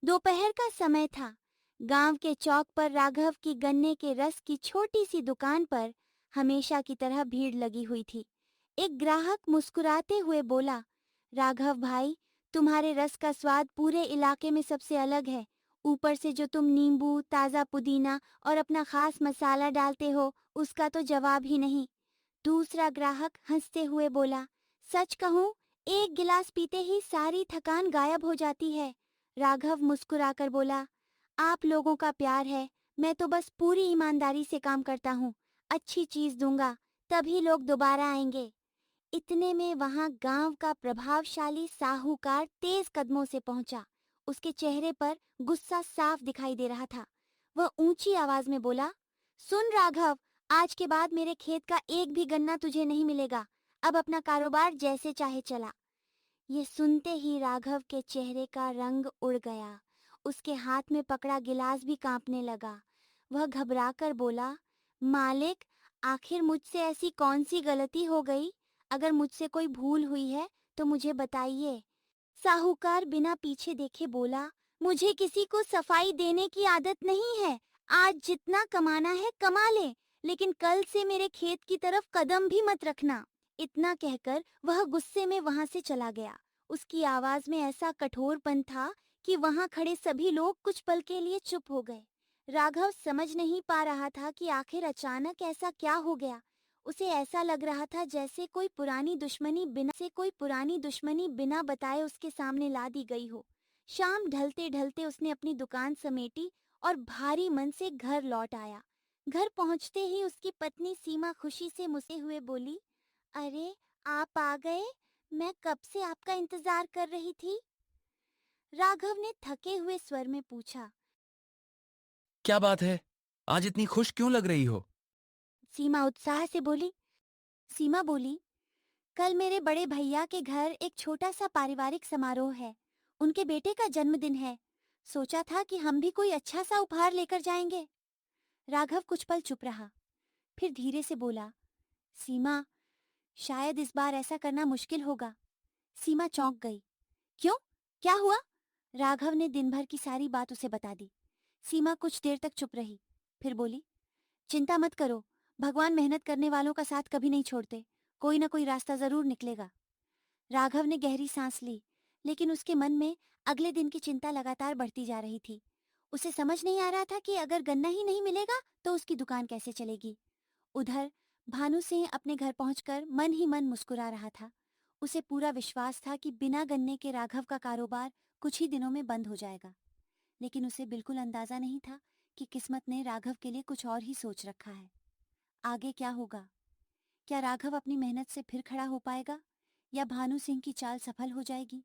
दोपहर का समय था। गांव के चौक पर राघव की गन्ने के रस की छोटी सी दुकान पर हमेशा की तरह भीड़ लगी हुई थी। एक ग्राहक मुस्कुराते हुए बोला, राघव भाई, तुम्हारे रस का स्वाद पूरे इलाके में सबसे अलग है। ऊपर से जो तुम नींबू, ताज़ा पुदीना और अपना खास मसाला डालते हो, उसका तो जवाब ही नहीं। दूसरा ग्राहक हंसते हुए बोला, सच कहूं, एक गिलास पीते ही सारी थकान गायब हो जाती है। राघव मुस्कुराकर बोला, आप लोगों का प्यार है, मैं तो बस पूरी ईमानदारी से काम करता हूँ। अच्छी चीज दूंगा, तभी लोग दोबारा आएंगे। इतने में वहां गांव का प्रभावशाली साहूकार तेज कदमों से पहुंचा। उसके चेहरे पर गुस्सा साफ दिखाई दे रहा था। वह ऊंची आवाज में बोला, सुन राघव, आज के बाद मेरे खेत का एक भी गन्ना तुझे नहीं मिलेगा। अब अपना कारोबार जैसे चाहे चला। ये सुनते ही राघव के चेहरे का रंग उड़ गया। उसके हाथ में पकड़ा गिलास भी कांपने लगा। वह घबराकर बोला, मालिक, आखिर मुझसे ऐसी कौन सी गलती हो गई? अगर मुझसे कोई भूल हुई है तो मुझे बताइए। साहूकार बिना पीछे देखे बोला, मुझे किसी को सफाई देने की आदत नहीं है। आज जितना कमाना है कमा ले, लेकिन कल से मेरे खेत की तरफ कदम भी मत रखना। इतना कहकर वह गुस्से में वहां से चला गया। उसकी आवाज में ऐसा कठोरपन था कि वहां खड़े सभी लोग कुछ पल के लिए चुप हो गए। राघव समझ नहीं पा रहा था कि आखिर अचानक ऐसा क्या हो गया। उसे ऐसा लग रहा था जैसे कोई पुरानी दुश्मनी बिना बताए उसके सामने ला दी गई हो। शाम ढलते ढलते उसने अपनी दुकान समेटी और भारी मन से घर लौट आया। घर पहुंचते ही उसकी पत्नी सीमा खुशी से मुस्कुराते हुए बोली, अरे, आप आ गए। मैं कब से आपका इंतजार कर रही थी। राघव ने थके हुए स्वर में पूछा। क्या बात है? आज इतनी खुश क्यों लग रही हो? सीमा उत्साह से बोली। सीमा बोली, कल मेरे बड़े भैया के घर एक छोटा सा पारिवारिक समारोह है। उनके बेटे का जन्मदिन है। सोचा था कि हम भी कोई अच्छा सा उपहार लेकर जाएंगे। राघव कुछ पल चुप रहा, फिर धीरे से बोला, सीमा, शायद इस बार ऐसा करना मुश्किल होगा। सीमा चौंक गई। क्यों? क्या हुआ? राघव ने दिन भर की सारी बात उसे बता दी। सीमा कुछ देर तक चुप रही, फिर बोली, चिंता मत करो, भगवान मेहनत करने वालों का साथ कभी नहीं छोड़ते। कोई ना कोई रास्ता जरूर निकलेगा। राघव ने गहरी सांस ली, लेकिन उसके मन में अगले दिन की चिंता लगातार बढ़ती जा रही थी। उसे समझ नहीं आ रहा था कि अगर गन्ना ही नहीं मिलेगा तो उसकी दुकान कैसे चलेगी। उधर भानु सिंह अपने घर पहुंचकर मन ही मन मुस्कुरा रहा था। उसे पूरा विश्वास था कि बिना गन्ने के राघव का कारोबार कुछ ही दिनों में बंद हो जाएगा। लेकिन उसे बिल्कुल अंदाजा नहीं था कि किस्मत ने राघव के लिए कुछ और ही सोच रखा है। आगे क्या होगा? क्या राघव अपनी मेहनत से फिर खड़ा हो पाएगा, या भानु सिंह की चाल सफल हो जाएगी?